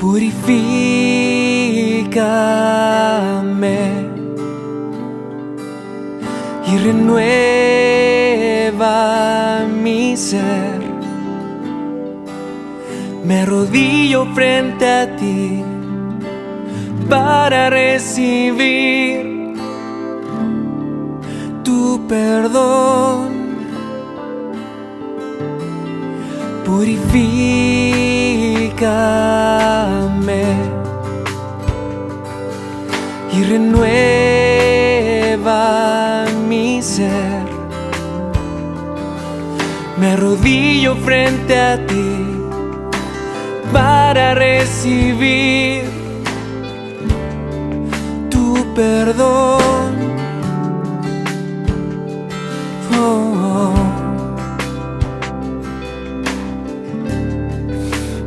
Purifícame y renueva mi ser. Me arrodillo frente a ti para recibir tu perdón. Purifícame y renueva mi ser. Me arrodillo frente a ti para recibir tu perdón.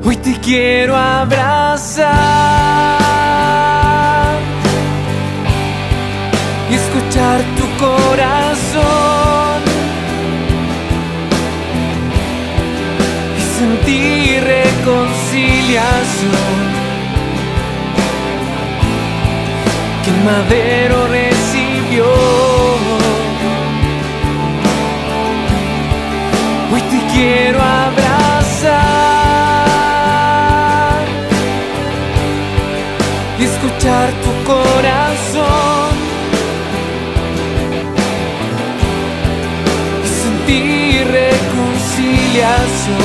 Hoy te quiero abrazar y escuchar tu corazón y sentir reconciliación que el madero recibió. Hoy te quiero abrazar y escuchar tu corazón y sentir reconciliación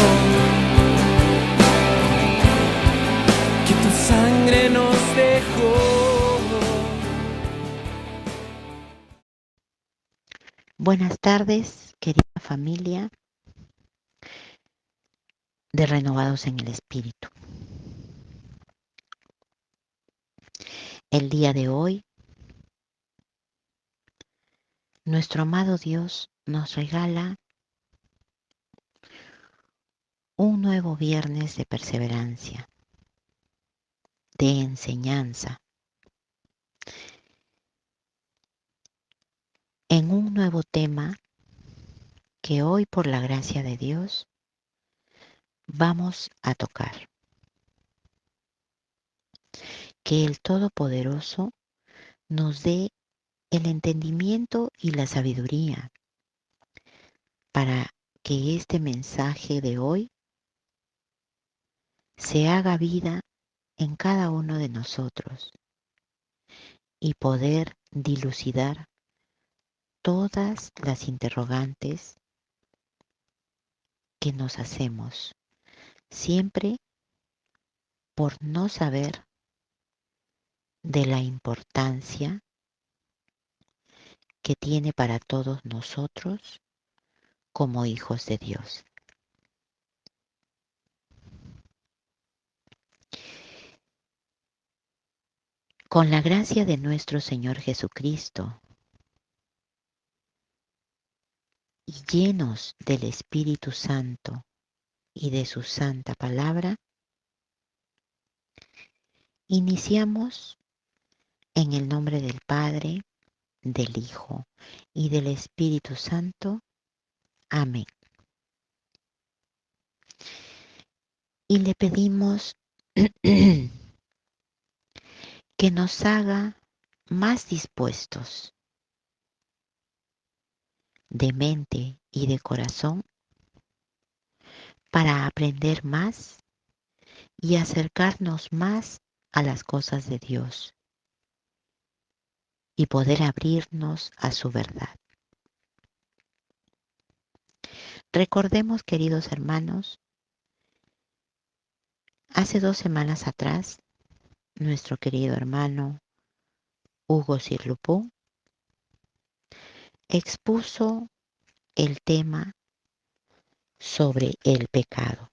que tu sangre nos dejó. Buenas tardes, querida familia de Renovados en el Espíritu. El día de hoy, nuestro amado Dios nos regala un nuevo viernes de perseverancia, de enseñanza, en un nuevo tema que hoy, por la gracia de Dios, vamos a tocar. Que el Todopoderoso nos dé el entendimiento y la sabiduría para que este mensaje de hoy se haga vida en cada uno de nosotros y poder dilucidar todas las interrogantes que nos hacemos, siempre por no saber de la importancia que tiene para todos nosotros como hijos de Dios. Con la gracia de nuestro Señor Jesucristo y llenos del Espíritu Santo y de su santa palabra, iniciamos en el nombre del Padre, del Hijo y del Espíritu Santo. Amén. Y le pedimos que nos haga más dispuestos de mente y de corazón para aprender más y acercarnos más a las cosas de Dios y poder abrirnos a su verdad. Recordemos, queridos hermanos, hace 2 semanas atrás, nuestro querido hermano Hugo Sirlupú expuso el tema sobre el pecado.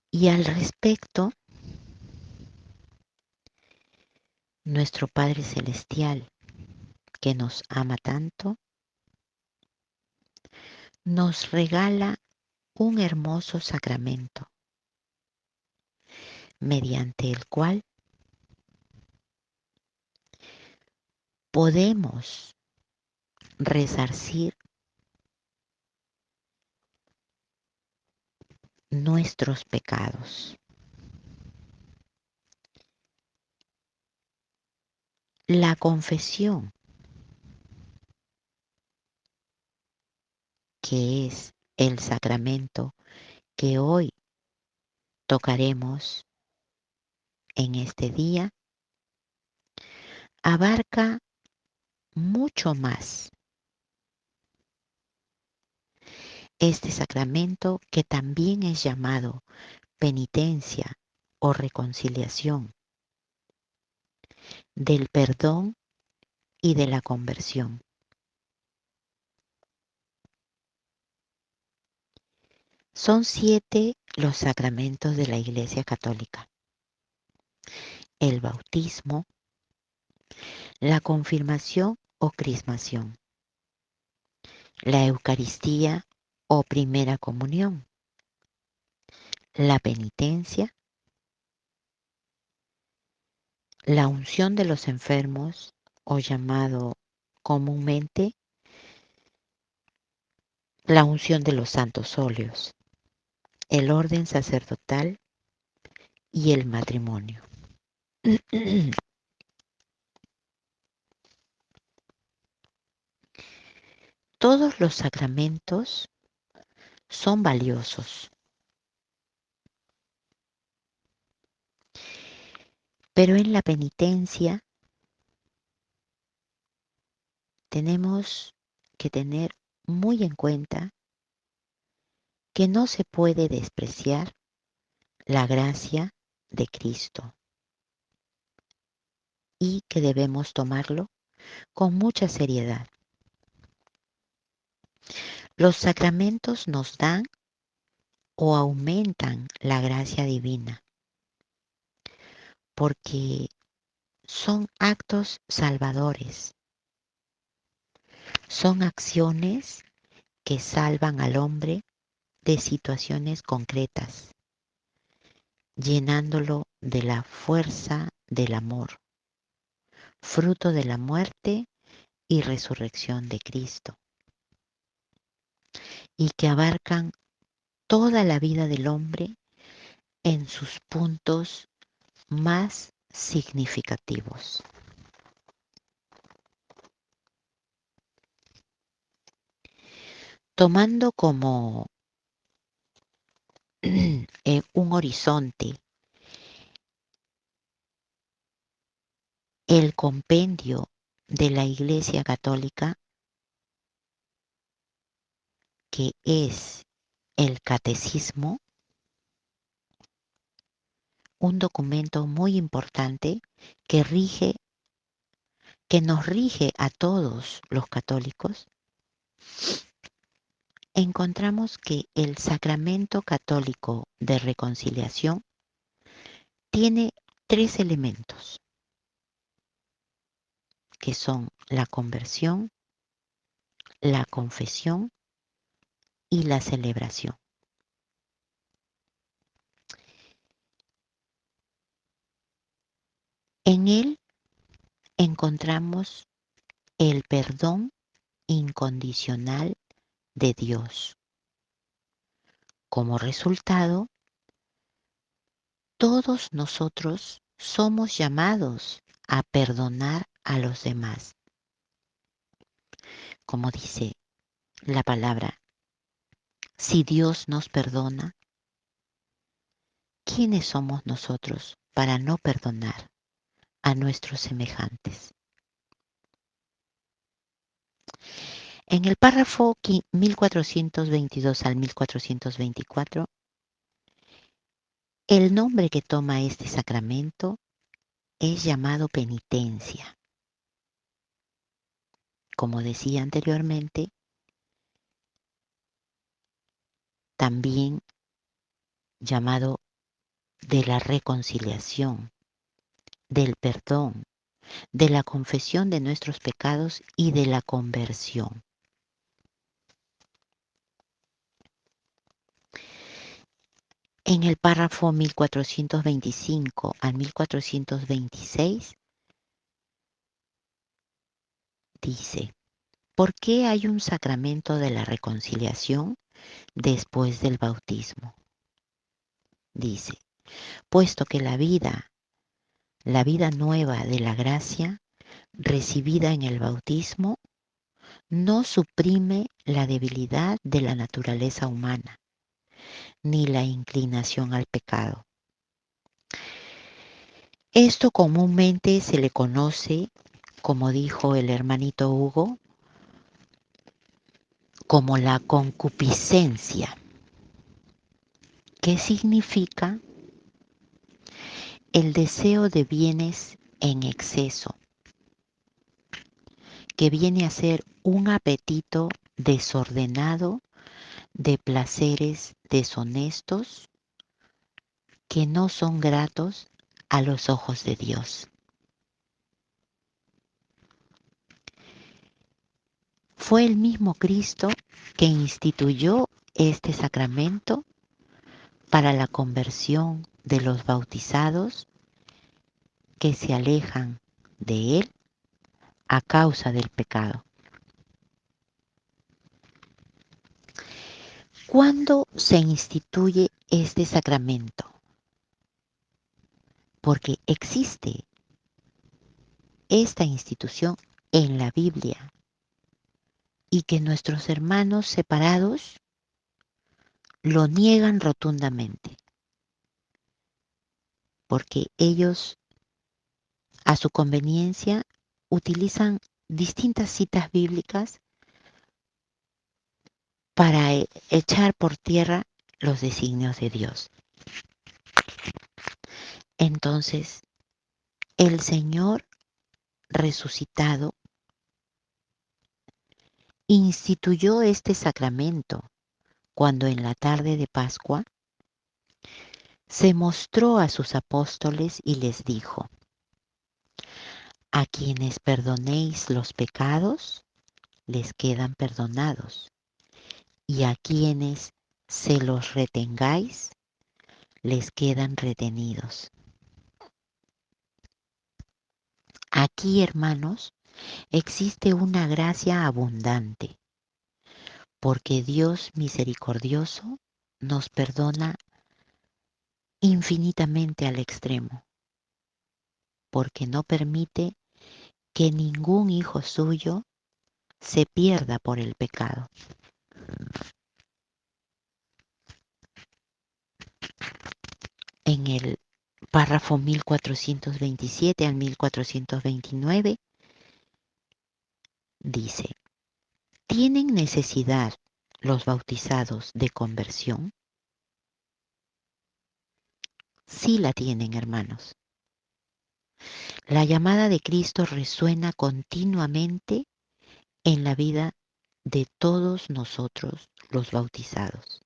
Y al respecto, nuestro Padre Celestial, que nos ama tanto, nos regala un hermoso sacramento, mediante el cual podemos resarcir nuestros pecados. La confesión, que es el sacramento que hoy tocaremos en este día, abarca mucho más. Este sacramento, que también es llamado penitencia o reconciliación, del perdón y de la conversión. Son 7 los sacramentos de la Iglesia Católica: el bautismo, la confirmación o crismación, la Eucaristía o primera comunión, la penitencia, la unción de los enfermos, o llamado comúnmente la unción de los santos óleos, el orden sacerdotal y el matrimonio. Todos los sacramentos son valiosos, pero en la penitencia tenemos que tener muy en cuenta que no se puede despreciar la gracia de Cristo y que debemos tomarlo con mucha seriedad. Los sacramentos nos dan o aumentan la gracia divina porque son actos salvadores, son acciones que salvan al hombre de situaciones concretas, llenándolo de la fuerza del amor, fruto de la muerte y resurrección de Cristo, y que abarcan toda la vida del hombre en sus puntos más significativos. Tomando como un horizonte el compendio de la Iglesia Católica, que es el Catecismo, un documento muy importante que nos rige a todos los católicos, encontramos que el sacramento católico de reconciliación tiene 3 elementos, que son la conversión, la confesión y la celebración. En él encontramos el perdón incondicional de Dios. Como resultado, todos nosotros somos llamados a perdonar a los demás. Como dice la palabra, si Dios nos perdona, ¿quiénes somos nosotros para no perdonar a nuestros semejantes? En el párrafo 1422 al 1424, el nombre que toma este sacramento es llamado penitencia. Como decía anteriormente, también llamado de la reconciliación, del perdón, de la confesión de nuestros pecados y de la conversión. En el párrafo 1425 al 1426 dice: ¿por qué hay un sacramento de la reconciliación después del bautismo? dice, puesto que la vida nueva de la gracia, recibida en el bautismo, no suprime la debilidad de la naturaleza humana, ni la inclinación al pecado. Esto comúnmente se le conoce, como dijo el hermanito Hugo, como la concupiscencia, que significa el deseo de bienes en exceso, que viene a ser un apetito desordenado de placeres deshonestos que no son gratos a los ojos de Dios. Fue el mismo Cristo que instituyó este sacramento para la conversión de los bautizados que se alejan de Él a causa del pecado. ¿Cuándo se instituye este sacramento? Porque existe esta institución en la Biblia y que nuestros hermanos separados lo niegan rotundamente, porque ellos a su conveniencia utilizan distintas citas bíblicas para echar por tierra los designios de Dios. Entonces, el Señor resucitado instituyó este sacramento cuando en la tarde de Pascua se mostró a sus apóstoles y les dijo: a quienes perdonéis los pecados, les quedan perdonados, y a quienes se los retengáis, les quedan retenidos. Aquí, hermanos, existe una gracia abundante, porque Dios misericordioso nos perdona infinitamente al extremo, porque no permite que ningún hijo suyo se pierda por el pecado. En el párrafo 1427 al 1429 dice: ¿tienen necesidad los bautizados de conversión? Sí la tienen, hermanos. La llamada de Cristo resuena continuamente en la vida de todos nosotros los bautizados.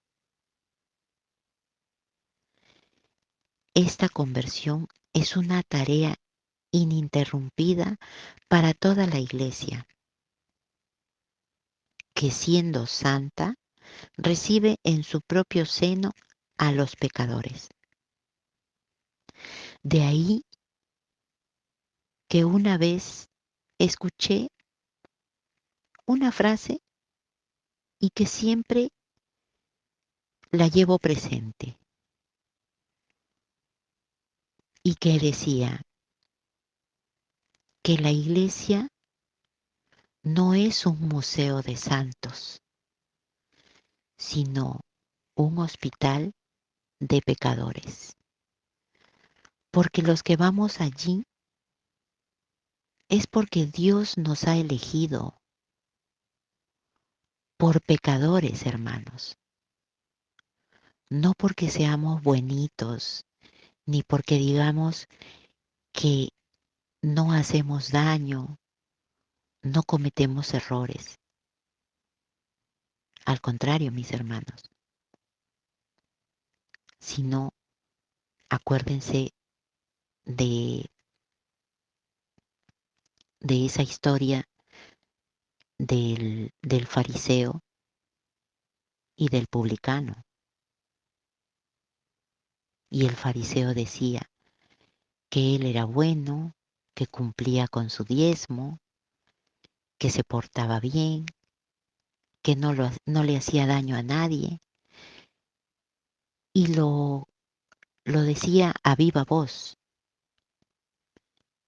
Esta conversión es una tarea ininterrumpida para toda la Iglesia, que siendo santa, recibe en su propio seno a los pecadores. De ahí que una vez escuché una frase y que siempre la llevo presente, y que decía que la Iglesia no es un museo de santos, sino un hospital de pecadores. Porque los que vamos allí es porque Dios nos ha elegido por pecadores, hermanos. No porque seamos buenitos, ni porque digamos que no hacemos daño, no cometemos errores. Al contrario, mis hermanos. Sino, acuérdense de, de esa historia del fariseo y del publicano. Y el fariseo decía que él era bueno, que cumplía con su diezmo, que se portaba bien, que no le hacía daño a nadie. Y lo lo decía a viva voz.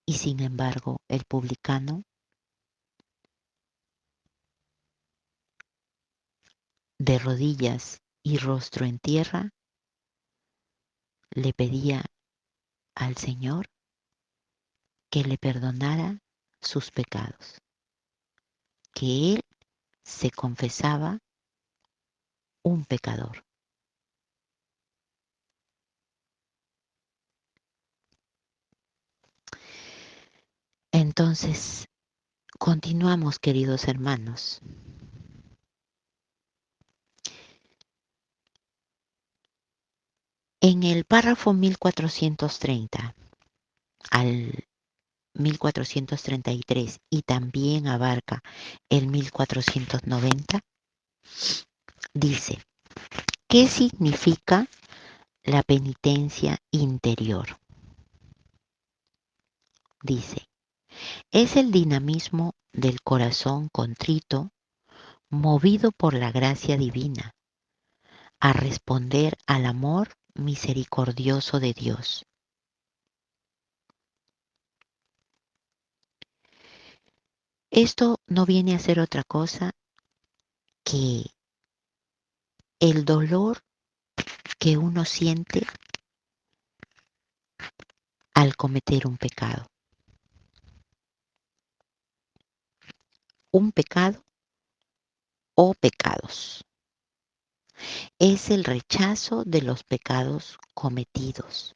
Y sin embargo, el publicano, de rodillas y rostro en tierra, le pedía al Señor que le perdonara sus pecados, que él se confesaba un pecador. Entonces, continuamos, queridos hermanos. En el párrafo 1430 al 1433 y también abarca el 1490, dice, ¿qué significa la penitencia interior? Dice, es el dinamismo del corazón contrito, movido por la gracia divina, a responder al amor misericordioso de Dios. Esto no viene a ser otra cosa que el dolor que uno siente al cometer un pecado. Un pecado o pecados. Es el rechazo de los pecados cometidos.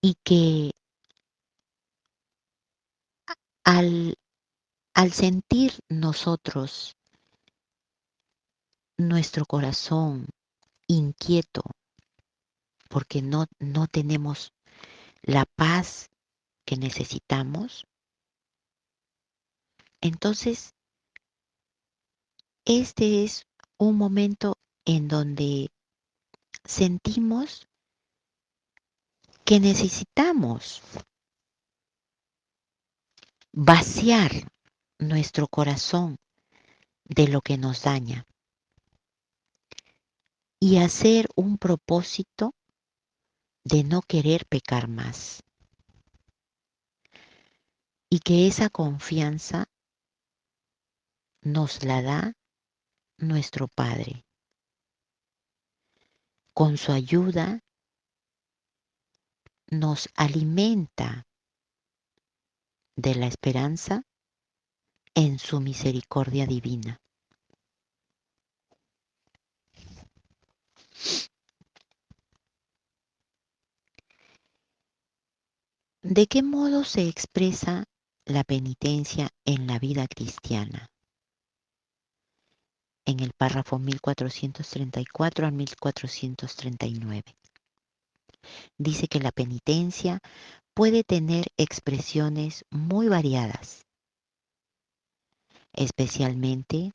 Y que al, al sentir nosotros nuestro corazón inquieto porque no tenemos la paz que necesitamos, entonces este es un momento en donde sentimos que necesitamos vaciar nuestro corazón de lo que nos daña y hacer un propósito de no querer pecar más. Y que esa confianza nos la da nuestro Padre. Con su ayuda nos alimenta de la esperanza en su misericordia divina. ¿De qué modo se expresa la penitencia en la vida cristiana? En el párrafo 1434 a 1439. Dice que la penitencia puede tener expresiones muy variadas, especialmente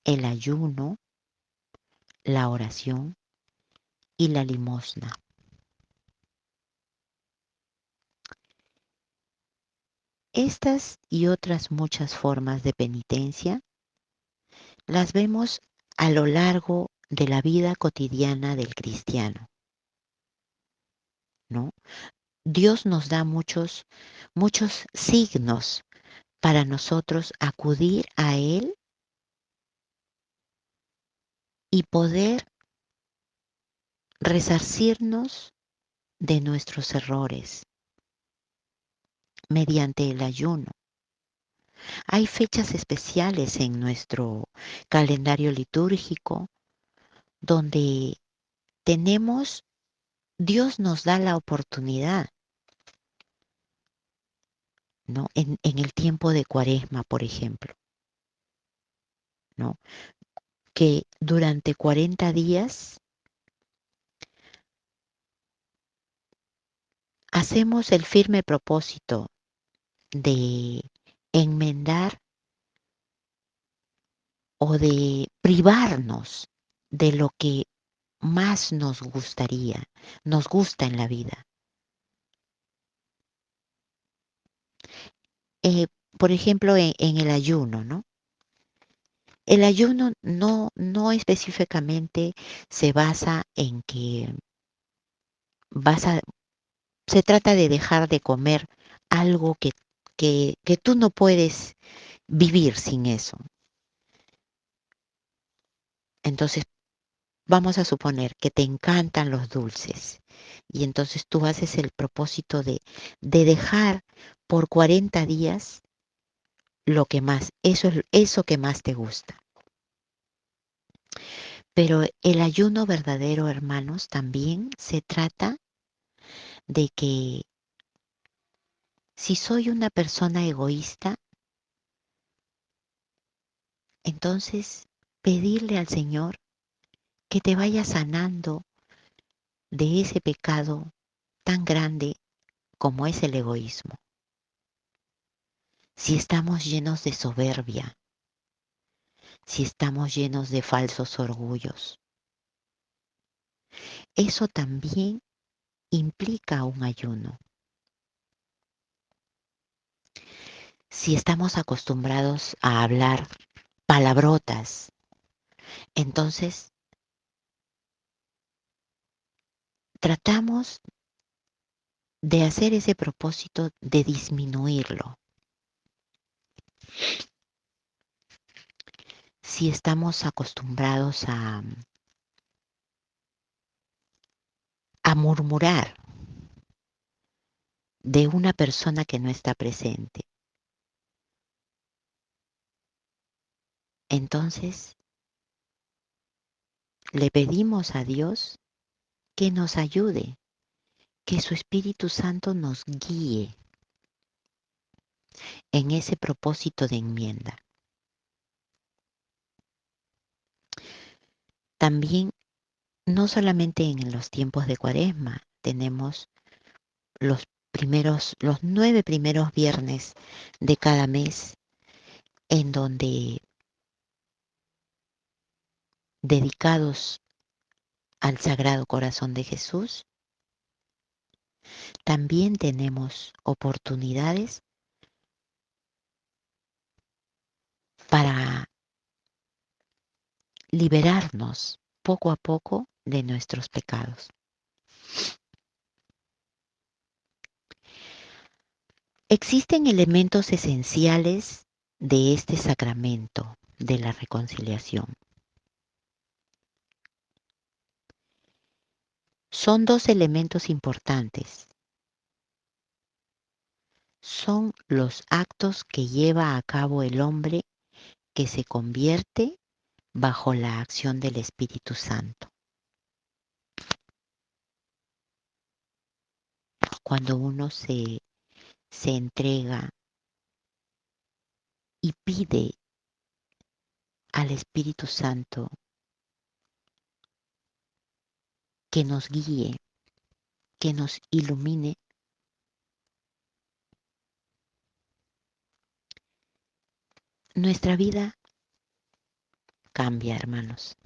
el ayuno, la oración y la limosna. Estas y otras muchas formas de penitencia las vemos a lo largo de la vida cotidiana del cristiano, ¿no? Dios nos da muchos signos para nosotros acudir a Él y poder resarcirnos de nuestros errores mediante el ayuno. Hay fechas especiales en nuestro calendario litúrgico donde tenemos, Dios nos da la oportunidad, ¿no? En el tiempo de Cuaresma, por ejemplo, ¿no? Que durante 40 días hacemos el firme propósito de enmendar o de privarnos de lo que más nos gusta en la vida. Por ejemplo, en el ayuno, ¿no? El ayuno no específicamente se basa en que vas a, se trata de dejar de comer algo que tú no puedes vivir sin eso. Entonces, vamos a suponer que te encantan los dulces y entonces tú haces el propósito de dejar por 40 días lo que más, eso es eso que más te gusta. Pero el ayuno verdadero, hermanos, también se trata de que si soy una persona egoísta, entonces pedirle al Señor que te vaya sanando de ese pecado tan grande como es el egoísmo. Si estamos llenos de soberbia, si estamos llenos de falsos orgullos, eso también implica un ayuno. Si estamos acostumbrados a hablar palabrotas, entonces tratamos de hacer ese propósito de disminuirlo. Si estamos acostumbrados a murmurar de una persona que no está presente, entonces le pedimos a Dios que nos ayude, que su Espíritu Santo nos guíe en ese propósito de enmienda. También, no solamente en los tiempos de Cuaresma, tenemos los 9 primeros viernes de cada mes, en donde, dedicados al Sagrado Corazón de Jesús, también tenemos oportunidades para liberarnos poco a poco de nuestros pecados. Existen elementos esenciales de este sacramento de la reconciliación. Son dos elementos importantes. Son los actos que lleva a cabo el hombre que se convierte bajo la acción del Espíritu Santo. Cuando uno se entrega y pide al Espíritu Santo que nos guíe, que nos ilumine, nuestra vida cambia, hermanos.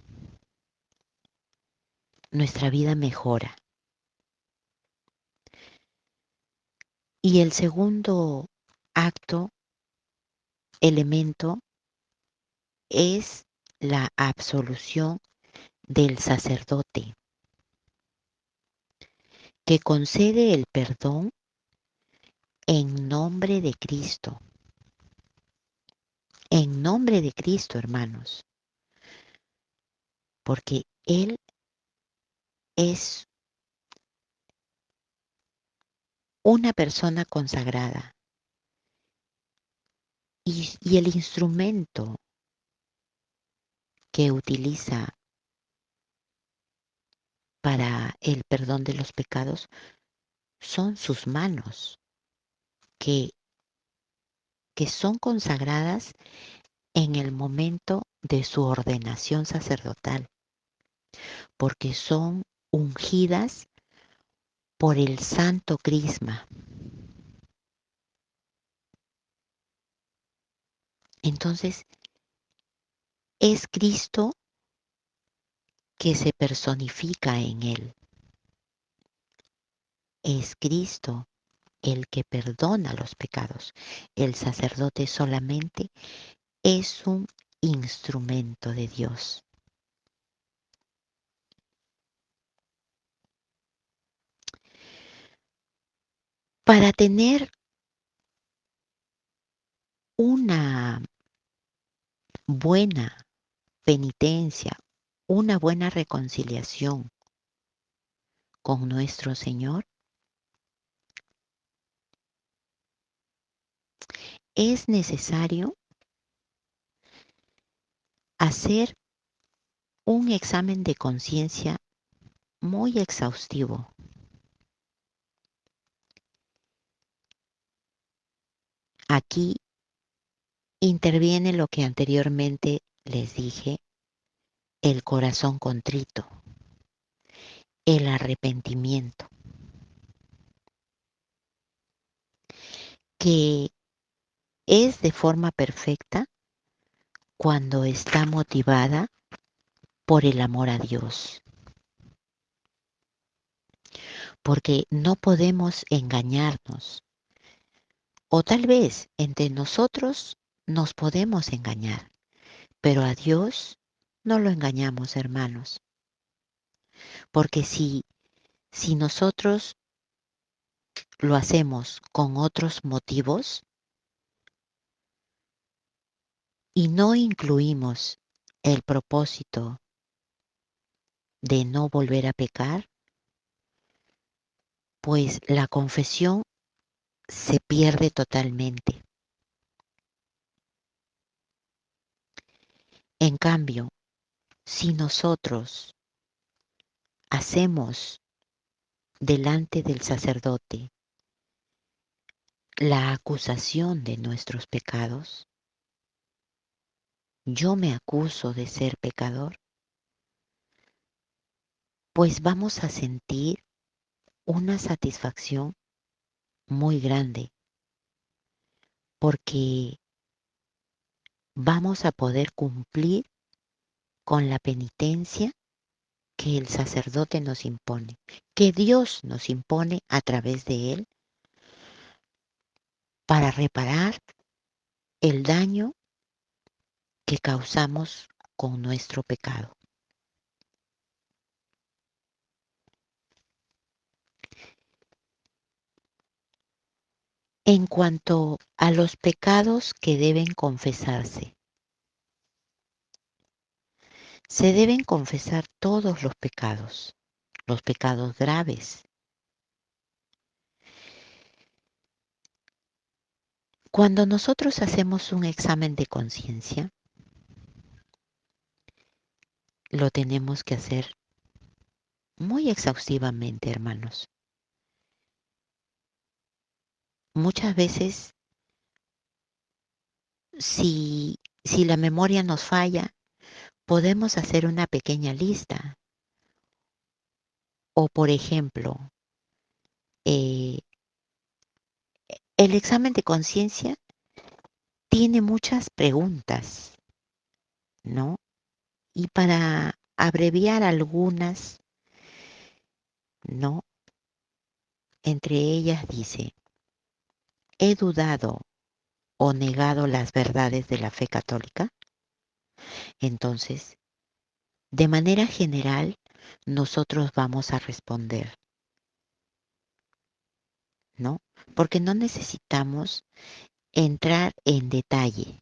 Nuestra vida mejora. Y el segundo acto, elemento, es la absolución del sacerdote, que concede el perdón en nombre de Cristo. En nombre de Cristo, hermanos. Porque Él es una persona consagrada. Y el instrumento que utiliza para el perdón de los pecados son sus manos, que, que son consagradas en el momento de su ordenación sacerdotal, porque son ungidas por el santo crisma. Entonces, es Cristo que se personifica en él. Es Cristo el que perdona los pecados. El sacerdote solamente es un instrumento de Dios. Para tener una buena penitencia, una buena reconciliación con nuestro Señor, es necesario hacer un examen de conciencia muy exhaustivo. Aquí interviene lo que anteriormente les dije, el corazón contrito, el arrepentimiento, que es de forma perfecta cuando está motivada por el amor a Dios. Porque no podemos engañarnos. O tal vez entre nosotros nos podemos engañar, pero a Dios no lo engañamos, hermanos. Porque si nosotros lo hacemos con otros motivos y no incluimos el propósito de no volver a pecar, pues la confesión se pierde totalmente. En cambio, si nosotros hacemos delante del sacerdote la acusación de nuestros pecados, yo me acuso de ser pecador, pues vamos a sentir una satisfacción muy grande, porque vamos a poder cumplir con la penitencia que el sacerdote nos impone, que Dios nos impone a través de él para reparar el daño que causamos con nuestro pecado. En cuanto a los pecados que deben confesarse, se deben confesar todos los pecados graves. Cuando nosotros hacemos un examen de conciencia, lo tenemos que hacer muy exhaustivamente, hermanos. Muchas veces, si la memoria nos falla, podemos hacer una pequeña lista. O, por ejemplo, eh, el examen de conciencia tiene muchas preguntas, ¿no? Y para abreviar algunas, ¿no? Entre ellas dice, ¿he dudado o negado las verdades de la fe católica? Entonces, de manera general, nosotros vamos a responder, ¿no? Porque no necesitamos entrar en detalle.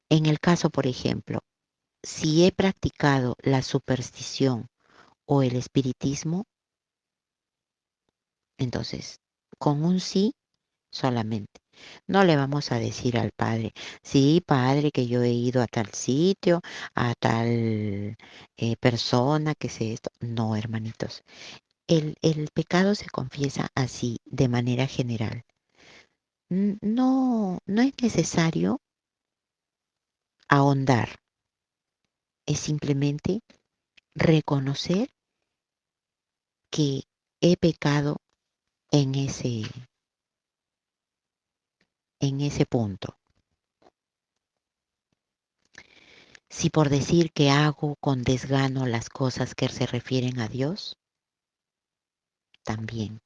En el caso, por ejemplo, si he practicado la superstición o el espiritismo, entonces, con un sí solamente. No le vamos a decir al padre, sí, padre, que yo he ido a tal sitio, a tal persona, que sé esto. No, hermanitos. El pecado se confiesa así, de manera general. No, no es necesario ahondar. Es simplemente reconocer que he pecado en ese punto. Si por decir que hago con desgano las cosas que se refieren a Dios, también.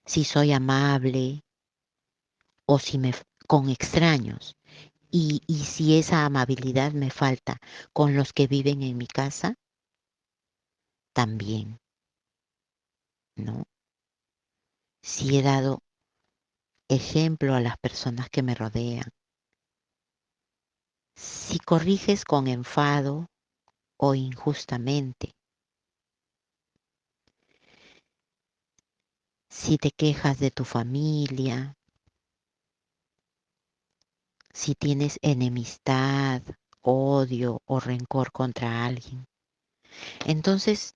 Si soy amable o si me con extraños. Y si esa amabilidad me falta con los que viven en mi casa, también, ¿no? Si he dado ejemplo a las personas que me rodean, si corriges con enfado o injustamente, si te quejas de tu familia, si tienes enemistad, odio o rencor contra alguien. Entonces,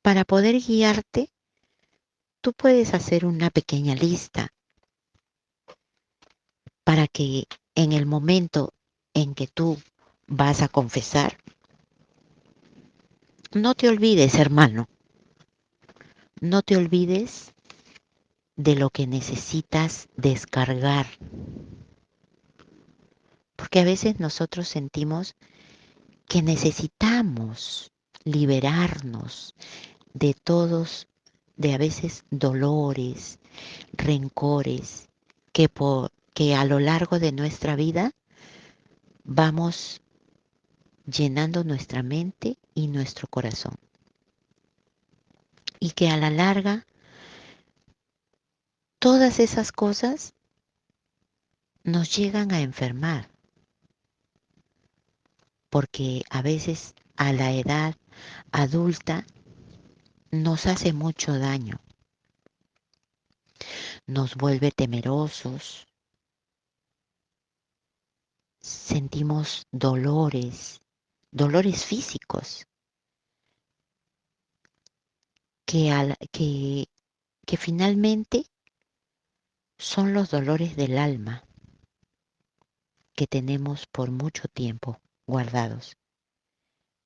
para poder guiarte, tú puedes hacer una pequeña lista para que en el momento en que tú vas a confesar, no te olvides, hermano, no te olvides de lo que necesitas descargar, porque a veces nosotros sentimos que necesitamos liberarnos de todos, de a veces dolores, rencores, que a lo largo de nuestra vida vamos llenando nuestra mente y nuestro corazón. Y que a la larga todas esas cosas nos llegan a enfermar, porque a veces a la edad adulta nos hace mucho daño, nos vuelve temerosos, sentimos dolores, dolores físicos, que finalmente son los dolores del alma que tenemos por mucho tiempo guardados,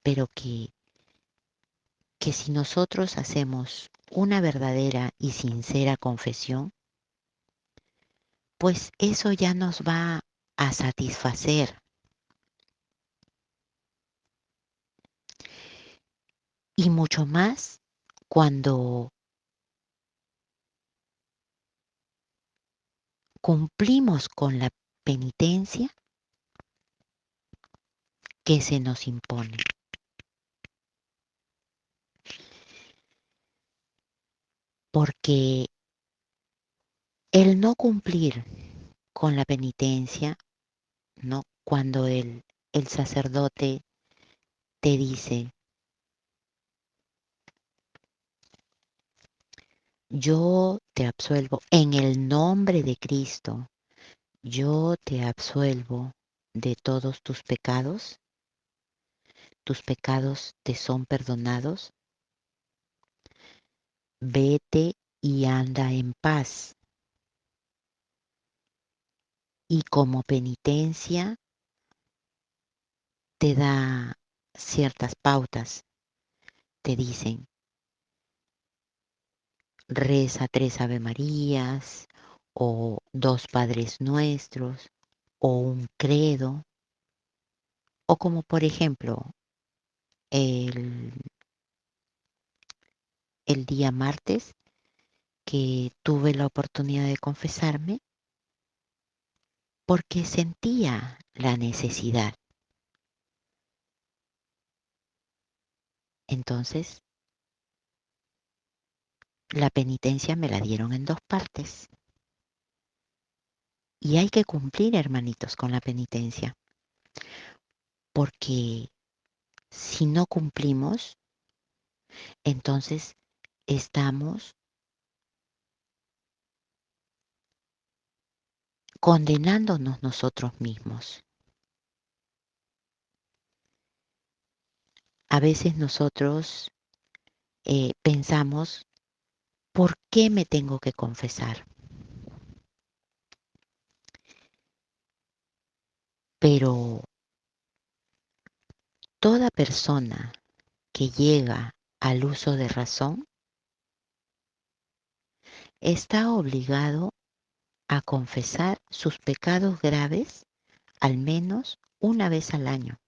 pero que si nosotros hacemos una verdadera y sincera confesión, pues eso ya nos va a satisfacer. Y mucho más cuando cumplimos con la penitencia que se nos impone. Porque el no cumplir con la penitencia, ¿no? Cuando el sacerdote te dice, yo te absuelvo en el nombre de Cristo, yo te absuelvo de todos tus pecados te son perdonados, vete y anda en paz. Y como penitencia te da ciertas pautas, te dicen, reza 3 Ave Marías, o 2 Padres Nuestros, o un credo, o como por ejemplo el, el día martes que tuve la oportunidad de confesarme porque sentía la necesidad. Entonces, la penitencia me la dieron en 2 partes. Y hay que cumplir, hermanitos, con la penitencia, porque si no cumplimos, entonces estamos condenándonos nosotros mismos. A veces nosotros pensamos, ¿por qué me tengo que confesar? Pero toda persona que llega al uso de razón está obligado a confesar sus pecados graves al menos una vez al año.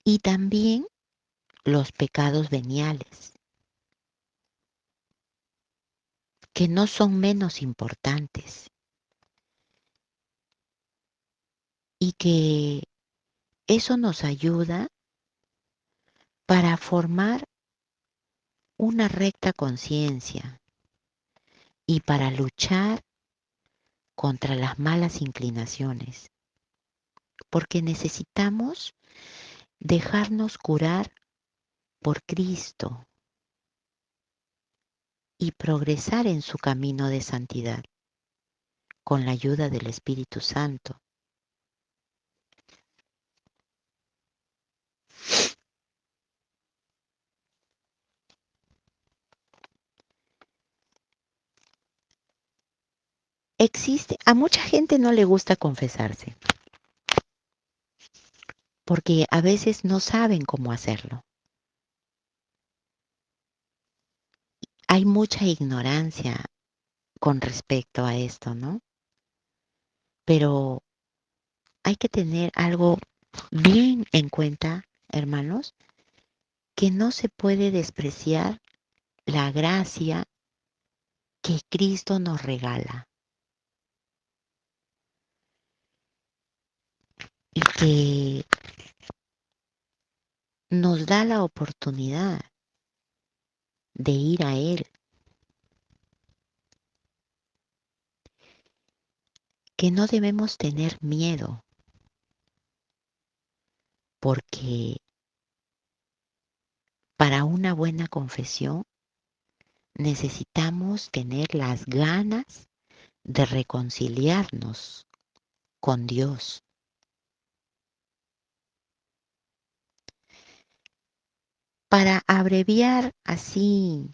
Y también los pecados veniales. que no son menos importantes y que eso nos ayuda para formar una recta conciencia y para luchar contra las malas inclinaciones, porque necesitamos dejarnos curar por Cristo y progresar en su camino de santidad con la ayuda del Espíritu Santo. A mucha gente no le gusta confesarse, porque a veces no saben cómo hacerlo. Hay mucha ignorancia con respecto a esto, ¿no? Pero hay que tener algo bien en cuenta, hermanos, que no se puede despreciar la gracia que Cristo nos regala y que nos da la oportunidad de ir a Él, que no debemos tener miedo, porque para una buena confesión necesitamos tener las ganas de reconciliarnos con Dios. Para abreviar así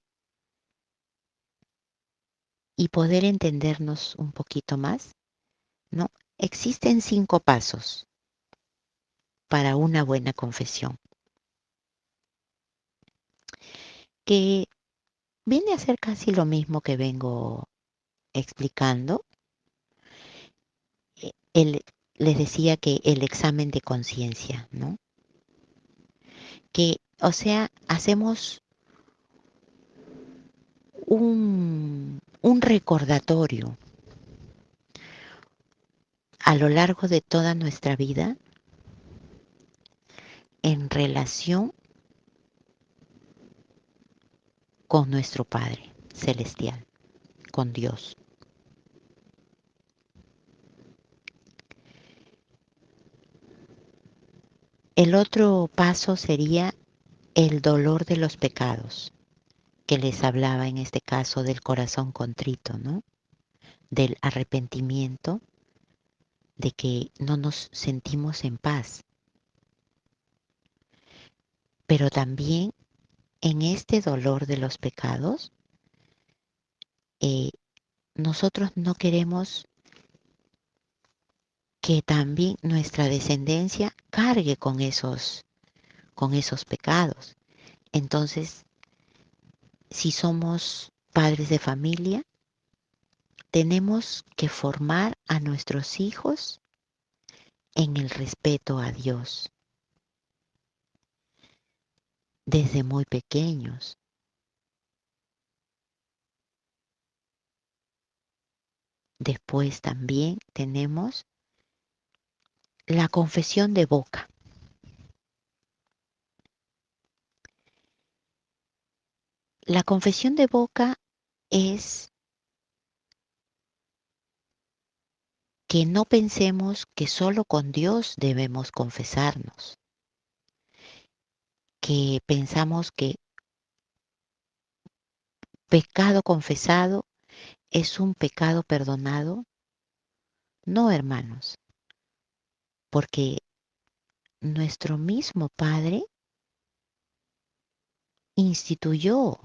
y poder entendernos un poquito más, ¿no? Existen 5 pasos para una buena confesión, que viene a ser casi lo mismo que vengo explicando. Les decía que el examen de conciencia, ¿no? Que, o sea, hacemos un recordatorio a lo largo de toda nuestra vida en relación con nuestro Padre Celestial, con Dios. El otro paso sería el dolor de los pecados, que les hablaba en este caso del corazón contrito, ¿no? Del arrepentimiento, de que no nos sentimos en paz. Pero también en este dolor de los pecados, eh, nosotros no queremos que también nuestra descendencia cargue con esos pecados. Entonces, si somos padres de familia, tenemos que formar a nuestros hijos en el respeto a Dios desde muy pequeños. Después también tenemos la confesión de boca. La confesión de boca es que no pensemos que solo con Dios debemos confesarnos, que pensamos que pecado confesado es un pecado perdonado. No, hermanos, porque nuestro mismo Padre instituyó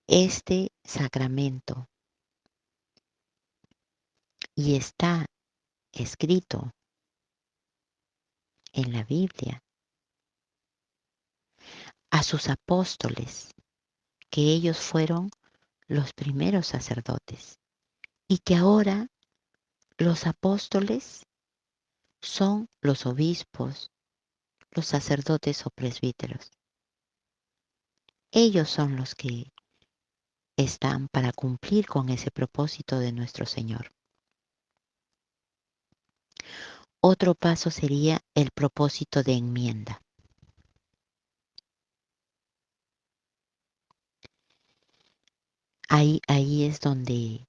este sacramento y está escrito en la Biblia a sus apóstoles, que ellos fueron los primeros sacerdotes y que ahora los apóstoles son los obispos, los sacerdotes o presbíteros. Ellos son los que están para cumplir con ese propósito de nuestro Señor. Otro paso sería el propósito de enmienda. Ahí es donde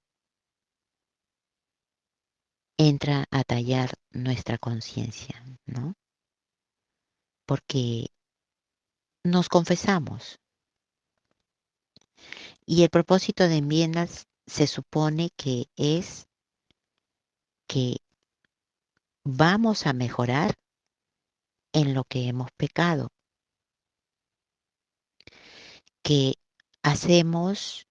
entra a tallar nuestra conciencia, ¿no? Porque nos confesamos y el propósito de enmiendas se supone que es que vamos a mejorar en lo que hemos pecado, que hacemos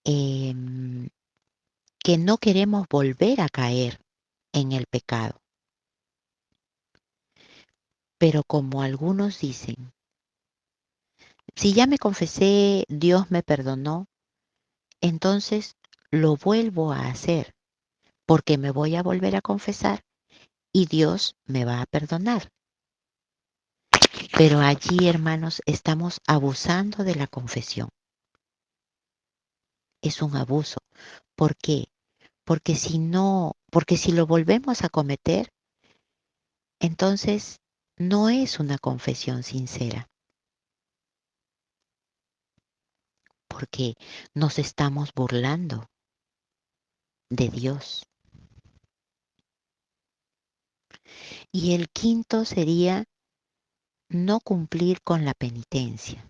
que no queremos volver a caer en el pecado. Pero como algunos dicen, si ya me confesé, Dios me perdonó, entonces lo vuelvo a hacer, porque me voy a volver a confesar y Dios me va a perdonar. Pero allí, hermanos, estamos abusando de la confesión. Es un abuso. ¿Por qué? Porque si lo volvemos a cometer, entonces no es una confesión sincera, porque nos estamos burlando de Dios. Y el quinto sería no cumplir con la penitencia.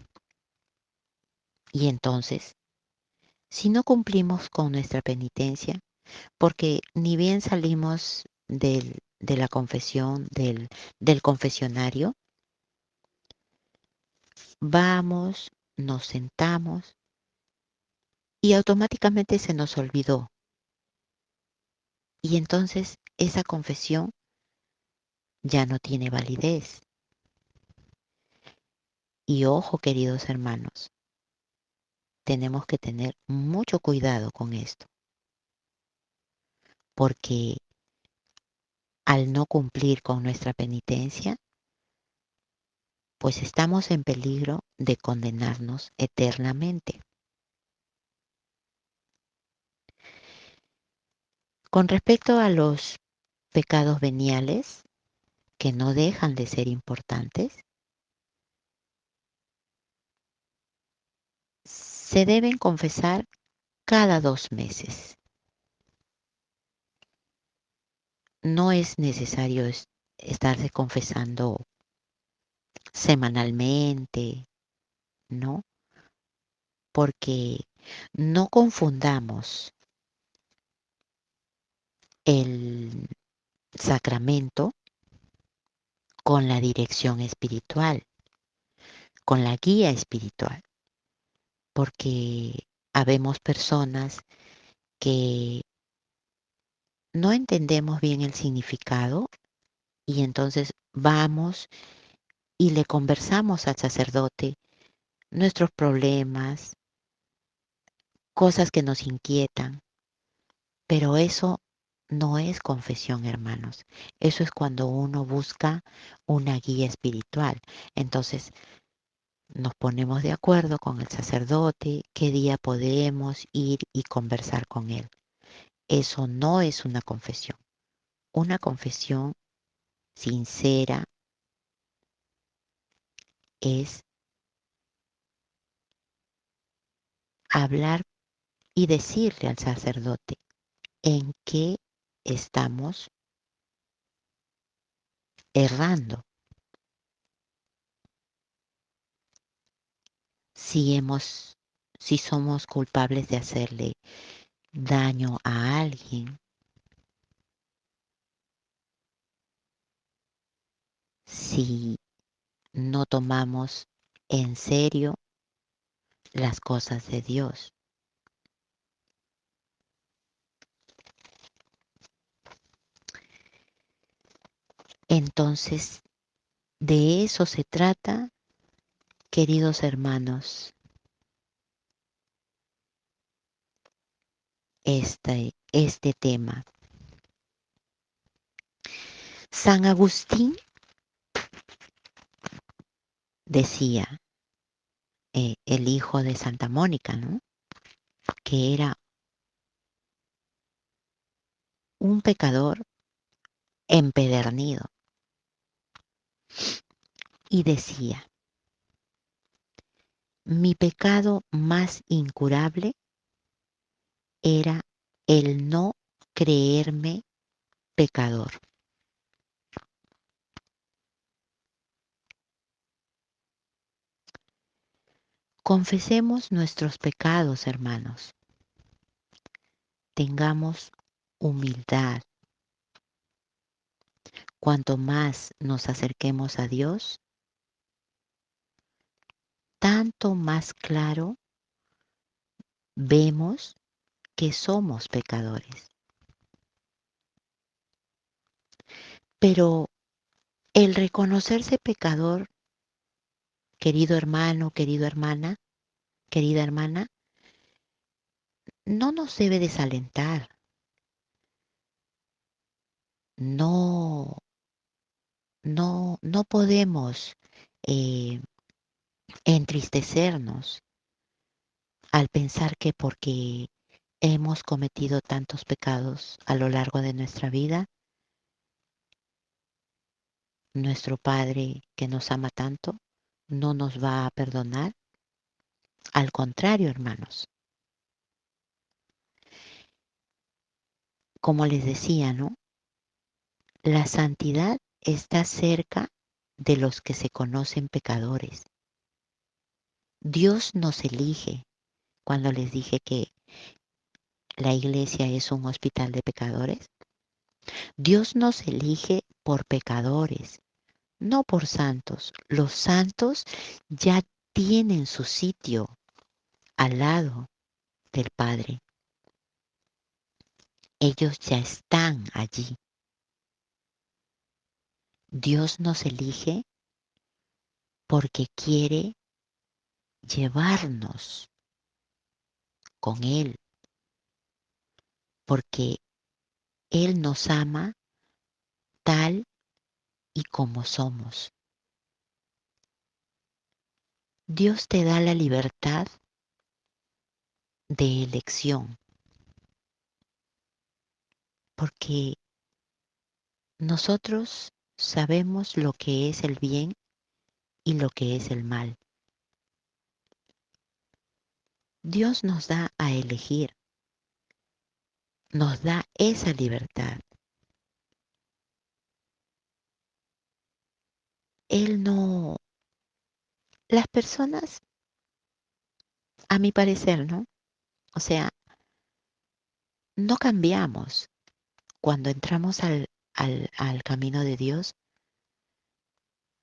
Y entonces, si no cumplimos con nuestra penitencia, porque ni bien salimos de la confesión, del confesionario, vamos, nos sentamos y automáticamente se nos olvidó. Y entonces esa confesión ya no tiene validez. Y ojo, queridos hermanos, tenemos que tener mucho cuidado con esto, porque al no cumplir con nuestra penitencia, pues estamos en peligro de condenarnos eternamente. Con respecto a los pecados veniales, que no dejan de ser importantes, se deben confesar cada 2 meses. No es necesario estarse confesando semanalmente, ¿no? Porque no confundamos el sacramento con la dirección espiritual, con la guía espiritual, porque habemos personas que no entendemos bien el significado y entonces vamos y le conversamos al sacerdote nuestros problemas, cosas que nos inquietan, pero eso no es confesión, hermanos. Eso es cuando uno busca una guía espiritual. Entonces, nos ponemos de acuerdo con el sacerdote qué día podemos ir y conversar con él. Eso no es una confesión. Una confesión sincera es hablar y decirle al sacerdote en qué estamos errando. Si hemos, si somos culpables de hacerle daño a alguien, si no tomamos en serio las cosas de Dios. Entonces, de eso se trata, queridos hermanos, este tema. San Agustín decía, el hijo de Santa Mónica, ¿no? Que era un pecador empedernido y decía, mi pecado más incurable era el no creerme pecador. Confesemos nuestros pecados, hermanos. Tengamos humildad. Cuanto más nos acerquemos a Dios, tanto más claro vemos que somos pecadores. Pero el reconocerse pecador, querido hermano, querida hermana, no nos debe desalentar. No, no podemos eh, entristecernos al pensar que porque hemos cometido tantos pecados a lo largo de nuestra vida, nuestro Padre que nos ama tanto no nos va a perdonar. Al contrario, hermanos, como les decía, ¿no? La santidad está cerca de los que se conocen pecadores. Dios nos elige. Cuando les dije que la iglesia es un hospital de pecadores, Dios nos elige por pecadores, no por santos. Los santos ya tienen su sitio al lado del Padre. Ellos ya están allí. Dios nos elige porque quiere llevarnos con Él, porque Él nos ama tal y como somos. Dios te da la libertad de elección, porque nosotros sabemos lo que es el bien y lo que es el mal. Dios nos da a elegir, nos da esa libertad. Él no, las personas, a mi parecer, ¿no? O sea, no cambiamos cuando entramos al camino de Dios,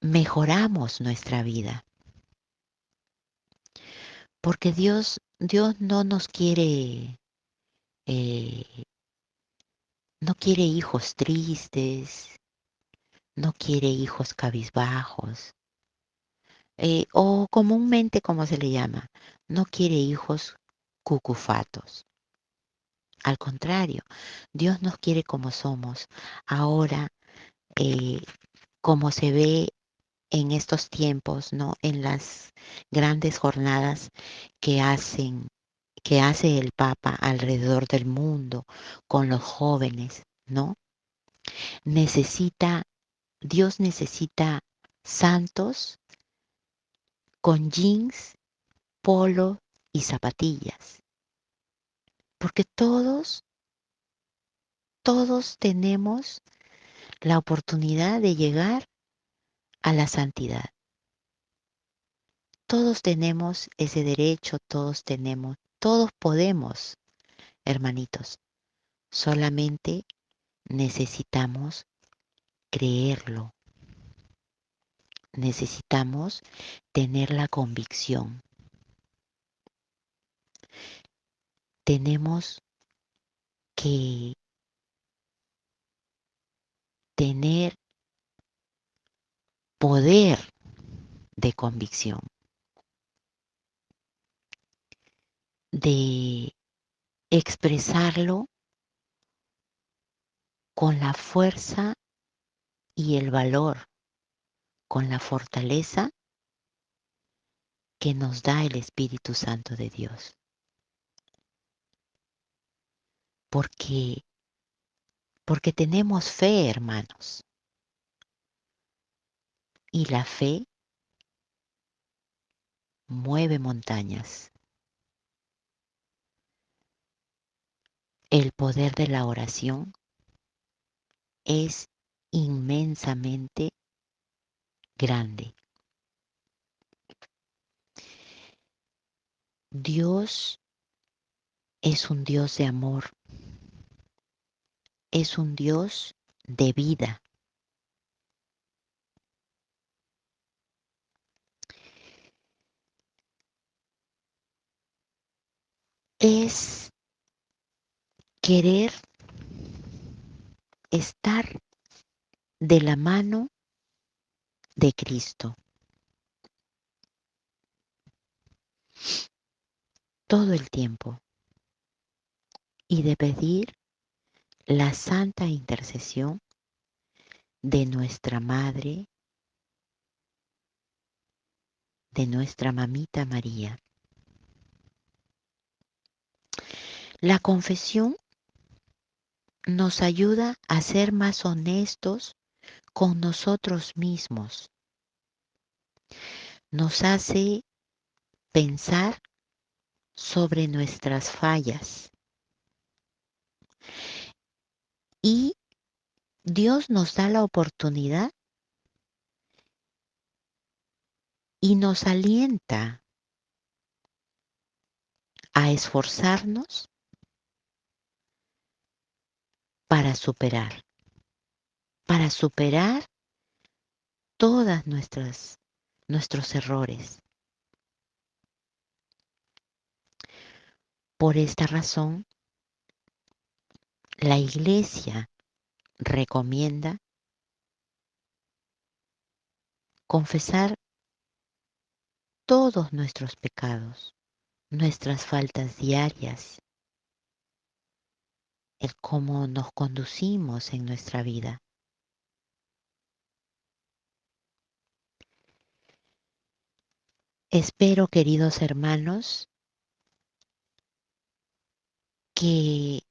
mejoramos nuestra vida, porque Dios no nos quiere, eh, no quiere hijos tristes, no quiere hijos cabizbajos, o comúnmente como se le llama, no quiere hijos cucufatos. Al contrario, Dios nos quiere como somos. Ahora, eh, como se ve en estos tiempos, ¿no? En las grandes jornadas que hacen, que hace el Papa alrededor del mundo con los jóvenes, ¿no? Necesita, Dios necesita santos con jeans, polo y zapatillas, porque todos tenemos la oportunidad de llegar a la santidad. Todos tenemos ese derecho, todos podemos, hermanitos. Solamente necesitamos creerlo. Necesitamos tener la convicción. Tenemos que tener poder de convicción, de expresarlo con la fuerza y el valor, con la fortaleza que nos da el Espíritu Santo de Dios. Porque, porque tenemos fe, hermanos. Y la fe mueve montañas. El poder de la oración es inmensamente grande. Dios es un Dios de amor, es un Dios de vida. Es querer estar de la mano de Cristo todo el tiempo y de pedir la santa intercesión de nuestra Madre, de nuestra Mamita María. La confesión nos ayuda a ser más honestos con nosotros mismos. Nos hace pensar sobre nuestras fallas. Y Dios nos da la oportunidad y nos alienta a esforzarnos para superar todas nuestros errores. Por esta razón, la Iglesia recomienda confesar todos nuestros pecados, nuestras faltas diarias, el cómo nos conducimos en nuestra vida. Espero, queridos hermanos, que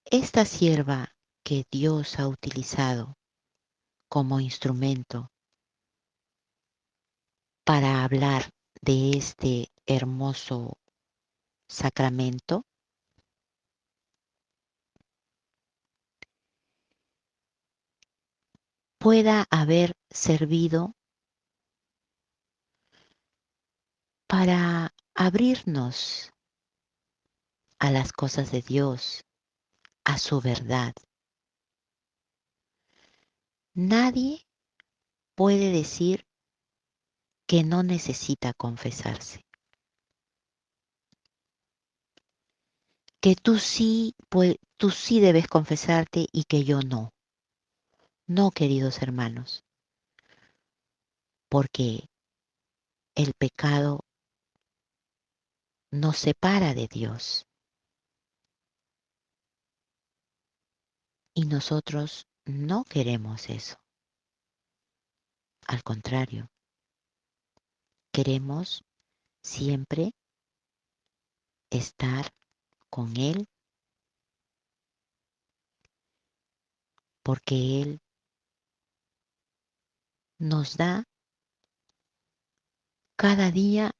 esta sierva que Dios ha utilizado como instrumento para hablar de este hermoso sacramento pueda haber servido para abrirnos a las cosas de Dios, a su verdad. Nadie puede decir que no necesita confesarse, que tú sí debes confesarte y que yo no. No, queridos hermanos, porque el pecado nos separa de Dios y nosotros no queremos eso. Al contrario, queremos siempre estar con Él porque Él nos da cada día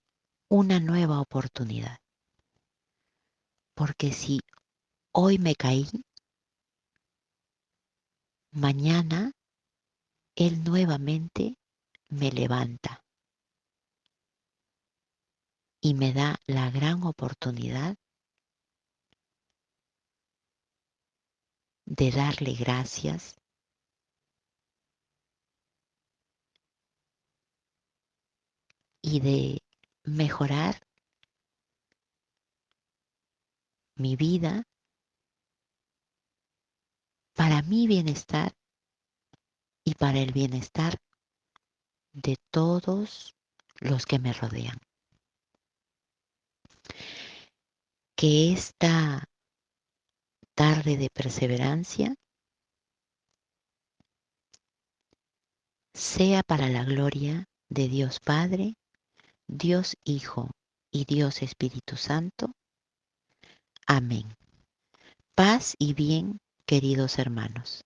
una nueva oportunidad. Porque si hoy me caí, mañana Él nuevamente me levanta y me da la gran oportunidad de darle gracias y de mejorar mi vida para mi bienestar y para el bienestar de todos los que me rodean. Que esta tarde de perseverancia sea para la gloria de Dios Padre, Dios Hijo y Dios Espíritu Santo. Amén. Paz y bien, queridos hermanos.